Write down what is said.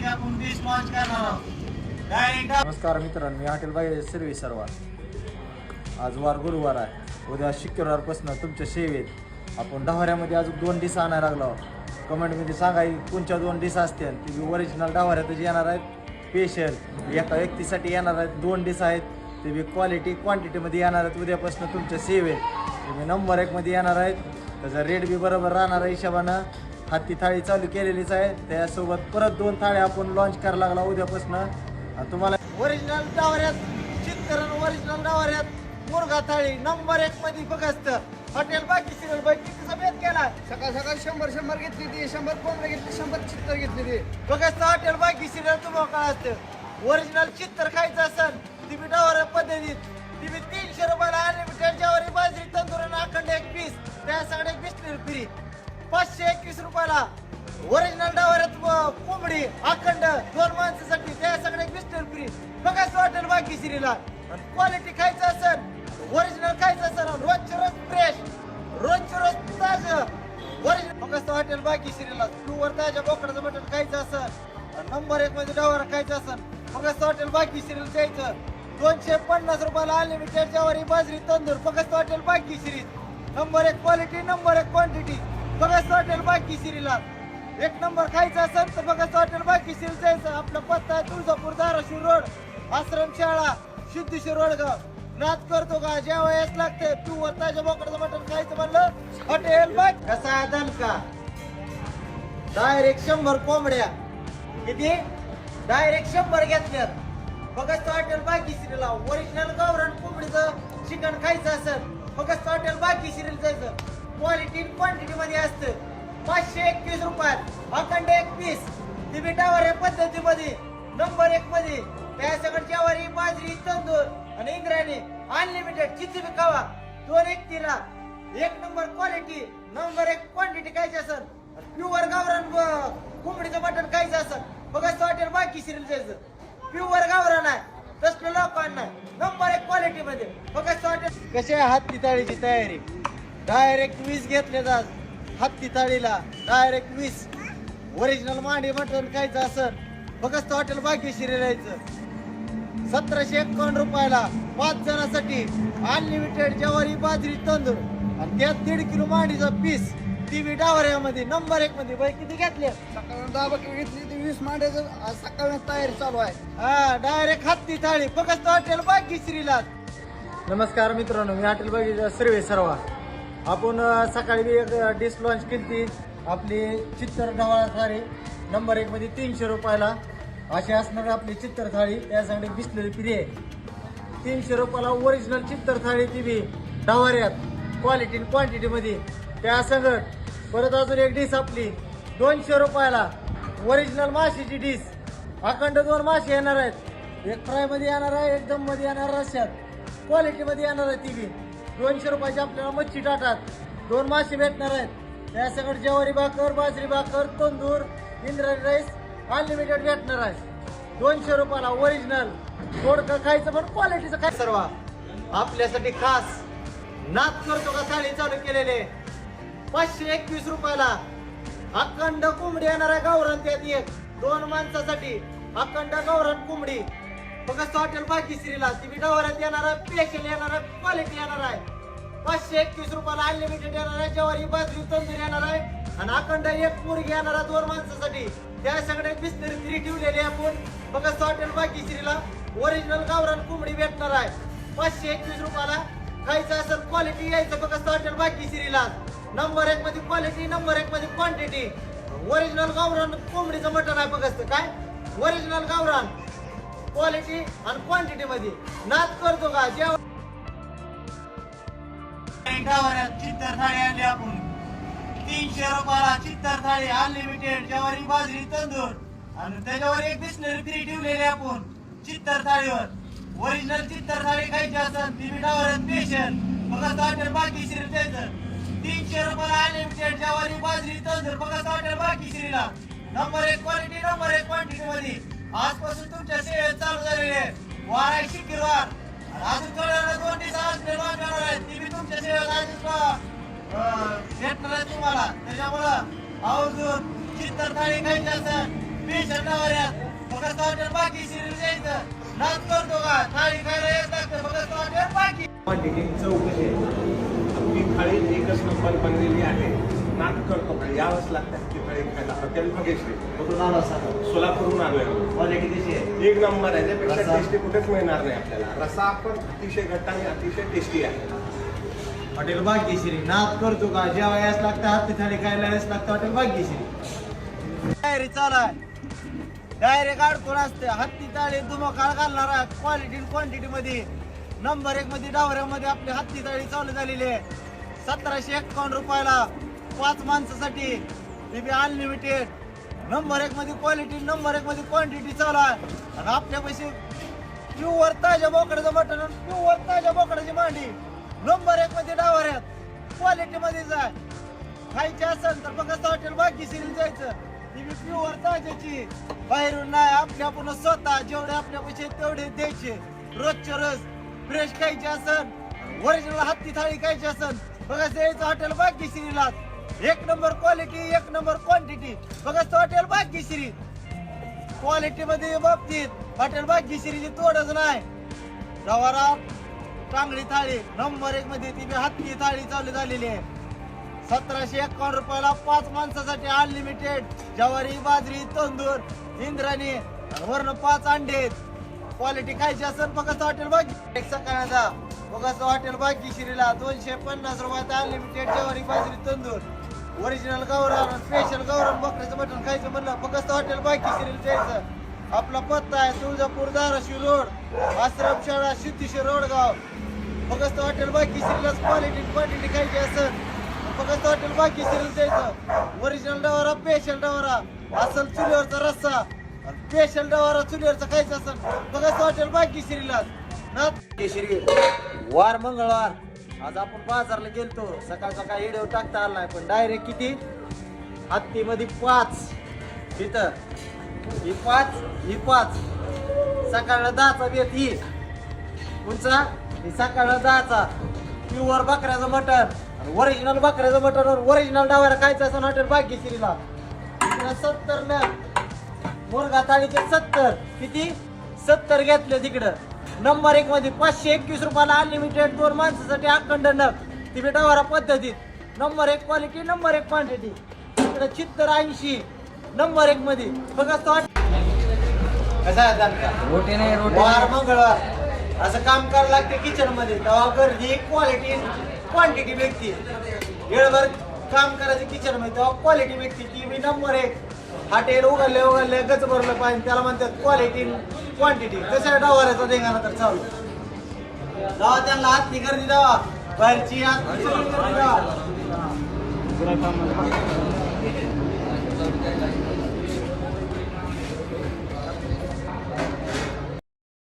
आपण dish launch करणार आहोत डायरेक्ट। नमस्कार मित्रांनो, मी हॉटेल बाई सर्व्हिस सर्वा। आज वार गुरुवार आहे, उद्या शुक्रवारपासून तुमच्या सेवेत आपण डहाऱ्यामध्ये अजून 2 डिश आणायला लागलो। कमेंटमध्ये सांगा कोणत्या 2 डिश असतील। ती ओरिजिनल डहाऱ्यातच येणार आहेत, स्पेशल एका व्यक्तीसाठी येणार आहेत। 2 डिश आहेत, ते बी क्वालिटी क्वांटिटीमध्ये येणार आहेत उद्यापासून तुमच्या सेवेत। तुम्ही नंबर 1 मध्ये येणार आहेत, त्याचा रेट बी बरोबर राहणार आहे हिशोबानं। हाती थाळी चालू केलेलीच आहे, त्यासोबत परत 2 थाळ्या आपण लॉन्च करायला लागला उद्यापासून। आणि तुम्हाला ओरिजिनल डहाऱ्यात चित्तरण, ओरिजिनल डहाऱ्यात मुर्गा थाळी नंबर 1 मध्ये बघत हॉटेल बाकी सिरियल बाई किती समेत केला। सकाळ 100 घेतली ती, 100 कोंबडे घेतली, 100 चित्तर घेतली ती। बघत हॉटेल बाकी सिरियल तुम्हाला काय असतं। ओरिजिनल चित्तर खायचं असेल ती बी डहाऱ्या पद्धतीत, ती बी 300 रुपयाला अनलिमिटेड ज्वारी बाजरी तंदूर आणि अखंड 1 पीस, त्या सगळे बिस्किट फ्री। 521 रुपयाला ओरिजिनल डहाऱ्यात कोंबडी अखंड 2 माणसासाठी, त्या सगळे बिस्किट फ्री। बघत हॉटेल बाकी सिरियलला क्वालिटी खायचं असेल, ओरिजिनल खायचं असेल, रोजचे रोज फ्रेश, रोजचे रोज ताजं ओरिजिनल। बघत हॉटेल बाकी सिरियलला प्युअर ताज्या बोकडाचं मटण खायचं असेल, नंबर 1 मध्ये डहारा खायचं असेल, बघत हॉटेल बाकी सिरियल जायचं। 250 रुपयाला अनलिमिटेड ज्वारी बाजरी तंदूर, बघत हॉटेल बाकी series. Number 1 quality, number 1 quantity, बघत हॉटेल बाकी सिरीला। 1 नंबर खायचं असेल तर बघत हॉटेल बाकी सिरील जायचं। आपला पत्ता आहे तुळजापूर धाराशिव रोड, आश्रम शाळा, सिद्धेश्वर वडगाव। नाद करतो का जेव्हा याच लागते प्युअर ताज्या बोकडाचं मटण खायचं म्हणलं हॉटेल बाय। कसा आहे दणका, डायरेक्ट 100 कोंबड्या, किती डायरेक्ट 100 घेतल्यात। बघत हॉटेल बाकी सिरियलला ओरिजिनल गावरान कोंबडीचं चिकन खायचं असेल, बघत हॉटेल बाकी सिरियल जायचं। क्वालिटी क्वांटिटी मध्ये असतं। 521 रुपयात अखंड 1 पीस, ती बी डहाऱ्या पद्धतीमध्ये नंबर 1 मध्ये, त्या सगळं ज्वारी बाजरी तंदूर आणि इंद्रायणी अनलिमिटेड किती बी खावा। 2 व्यक्तीला 1 नंबर क्वालिटी, नंबर 1 क्वांटिटी खायची असेल, प्युअर गावरान कोंबडीचं मटण खायचं असेल, बघत हॉटेल बाकी सिरियल जायचं। प्युअर गावरान आहे, तसलं लोकांना नंबर 1 क्वालिटी मध्ये बघत हॉटेल। कशी आहे हाती थाळीची तयारी, डायरेक्ट 20 घेतले जात हत्ती थाळीला, डायरेक्ट 20 ओरिजिनल मांडी मटण खायचं असेल, बघत हॉटेल बाकी सिरियल यायचं। 1751 रुपयाला 5 जणांसाठी अनलिमिटेड ज्वारी बाजरी तंदूर आणि त्यात 1.5 किलो मांडीचा पीस, ती बी डहाऱ्यामध्ये नंबर 1 मध्ये। बाई किती घेतले? सकाळ 10 बकरी घेतली ती, 20 मांड्याचं सकाळ तयारी चालू आहे। हा डायरेक्ट हत्ती थाळी बघत हॉटेल बाकी सिरियला। नमस्कार मित्रांनो, मी हॉटेल बाई सर्व्हिस सर्वा। आपण सकाळी बी एक डिश लॉन्च केली, आपली चित्तर ढवाळा थाळी नंबर 1 मध्ये 300 रुपयाला अशी असणार आपली चित्तर थाळी। त्यासाठी बिसलेली फ्री आहे। 300 रुपयाला ओरिजिनल चित्तर थाळी, ती बी डहाऱ्यात क्वालिटी क्वांटिटी मध्ये। त्या संगत परत अजून एक डिश आपली 200 रुपयाला ओरिजिनल माशीची डिश, अखंड 2 मासे येणार आहेत। 1 फ्राय मध्ये येणार आहे, 1 दम मध्ये येणार, रश्यात क्वालिटी मध्ये येणार आहे। ती बी 200 रुपयाची आपल्याला मच्छी टाटात 2 मासे भेटणार आहेत। त्या सगळं ज्वारी भाकर, बाजरी भाकर, तंदूर, इंद्रायणी राईस अनलिमिटेड भेटणार आहे 200 रुपयाला ओरिजिनल। थोडं खायचं पण क्वालिटीचं खायचं। सर्व आपल्यासाठी खास नाद करतो का थाळी चालू केलेले 521 रुपयाला अखंड कोंबडी येणार आहे गावरान, त्यात 1-2 माणसासाठी अखंड गावरान कोंबडी। बघत हॉटेल बाकी सिरियला, ती बी डहाऱ्यात येणार आहे, स्पेशल येणार आहे, क्वालिटी येणार आहे। 521 रुपयाला अनलिमिटेड येणार आहे, ज्वारी बाजरी तंदूर येणार आहे आणि अखंड 1 मुर्गी येणार आहे 2 माणसासाठी। त्या सगळे बिस्तर फ्री ठेवलेले आपण बघत हॉटेल बाकी सिरियला। ओरिजिनल गावरान कोंबडी भेटणार आहे 521 रुपयाला। खायचं असेल क्वालिटी यायचं बघत हॉटेल बाकी सिरियला। नंबर 1 मध्ये क्वालिटी, नंबर 1 मध्ये क्वांटिटी, ओरिजिनल गावरान कोंबडीचं मटण आहे बघत। काय ओरिजिनल गावरान क्वालिटी आणि क्वांटिटी मध्ये। नाद करतो का जेव्हा चित्तर थाळी आणली आपण 300 रुपयाला चित्तर थाळी अनलिमिटेड ज्वारी बाजरी तंदूर आणि त्याच्यावर 1 बिस्लरी फ्री ठेवलेली आपण चित्तर थाळीवर। ओरिजिनल चित्तर थाळी खायची असेल ती बी डहाऱ्यात स्पेशल बघत हॉटेल बाकी सिरियल जायचं। 300 रुपयाला अनलिमिटेड ज्वारी बाजरी तंदूर बघत हॉटेल बाकी सिरियला। नंबर 1 क्वालिटी, नंबर 1 क्वांटिटी मध्ये। आजपासून तुमच्या सेवेत चालू झालेले आहे वार आहे शुक्रवार, अजून थोड्या 2 दिवस आज ती बी तुमच्या सेवेत आज भेटणार आहे तुम्हाला। त्याच्यामुळं अजून चित्तर थाळी खायची असेल स्पेशल नवऱ्यात फक्त हॉटेल बाकी सिरियल जायचं नाच करतो का थाळी खायला येत लागतं फक्त हॉटेल बाकी क्वांटिटी चौकशी आहे आपली थाळी एकच नंबर बनलेली आहे नाक करतो पण यावंच लागतात की थाळी खायला हॉटेल भाग्यश्री कुठून आला सांगा सोलापूरहून आलोय क्वालिटी कशी आहे एक नंबर आहे त्यापेक्षा रस्सा? टेस्टी कुठेच मिळणार नाही आपल्याला रसा पण अतिशय घट्ट आणि अतिशय टेस्टी आहे हॉटेल भाग्यश्री नाच करतो का जेव्हा यास लागतं हाती थाळी खायला यास लागतं हॉटेल भाग्यश्री डायरी चालू आहे डायरेक्ट अडकून असते हत्ती ताळी दुमकाळ घालणारा क्वालिटी क्वांटिटी मध्ये नंबर 1 मध्ये डावऱ्यामध्ये आपली हत्ती ताळी चालू झालेली आहे 1751 रुपयाला 5 माणसासाठी ती अनलिमिटेड नंबर 1 मध्ये क्वालिटी नंबर 1 मध्ये क्वांटिटी चालू आहे आणि आपल्या पैसे प्युअर ताज्या बोकडाचं मटण प्युअर ताज्या बोकडाची मांडी नंबर 1 मध्ये डावऱ्यात क्वालिटी मध्ये जाय खायची असेल तर फक्त हॉटेल भाग्यश्री जायचं ती बी प्युअर ताज्याची बाहेरून नाही आपल्या आपण स्वतः जेवढे आपल्या पैसे तेवढे द्यायचे रोजच्या रोज फ्रेश खायचे असेल ओरिजिनल हत्ती थाळी खायची असेल बघा यायचं हॉटेल भाग्यश्रीला 1 नंबर क्वालिटी 1 नंबर क्वांटिटी बघा हॉटेल भाग्यश्री क्वालिटी मध्ये बाबतीत हॉटेल भाग्यश्रीची तोडच नाही जवारा टांगडी थाळी नंबर 1 मध्ये ती बी हत्ती थाळी चालू झालेली आहे 1751 रुपयाला 5 माणसासाठी अनलिमिटेड ज्वारी बाजरी तंदूर इंद्राणी वरण 5 अंडे क्वालिटी खायची असेल फक्त हॉटेल भाग्य सकाळचा बघा हॉटेल भाग्यश्रीला 250 रुपयात अनलिमिटेड ज्वारी बाजरी तंदूर ओरिजिनल गावरान स्पेशल गावरान बकऱ्याचं मटण खायचं म्हणलं फक्त हॉटेल भाग्यश्रीला जायचं आपला पत्ता आहे तुळजापूर धाराशिव रोड आश्रम शाळा सिद्धेश्वर रोडगाव फक्त हॉटेल भाग्यश्रीलाच क्वांटिटी खायची असेल फक्त हॉटेल भाग्यश्रीला जायचं ओरिजिनल डवारा स्पेशल डवारा असल चुलीवरचा रस्सा स्पेशल डवारा चुलीवरचा खायचा असेल फक्त हॉटेल भाग्यश्रीलाच ना भाग्यश्री वार मंगळवार आज आपण बाजारला गेलतो सकाळ सकाळ व्हिडिओ टाकता आला नाही पण डायरेक्ट किती हत्ती मध्ये 5 तिथं ही 5 सकाळला 10चा बेत ही कोणचा ही सकाळला 10चा प्युअर बकऱ्याचं मटण ओरिजिनल बकऱ्याचं मटण ओरिजिनल डावायला खायचं असं हॉटेल भाग्यश्रीला 70 न मुर्गा थाळीचे 70 किती 70 घेतले तिकडं नंबर 1 मध्ये 521 रुपयाला अनलिमिटेड 2 माणसासाठी अखंड नग ती बी डावारा पद्धतीत नंबर 1 क्वालिटी नंबर 1 क्वांटिटी तिकडे 80 नंबर 1 मध्ये बघा तो कसा आहे त्यांचा वार मंगळवार असं काम करायला लागते किचन मध्ये तेव्हा गर्दी क्वालिटी क्वांटिटी व्यक्ती वेळभर काम करायचं किचन मध्ये तेव्हा क्वालिटी व्यक्ती ती बी नंबर 1 हॉटेल उघडले गच भरलं पाहिजे त्याला म्हणतात क्वालिटी क्वांटिटी कशा डावाऱ्याचा देंगाना तर चालू जावा त्यांना हातनी गर्दी द्यावा बाहेरची हातनी गर्दी द्यावा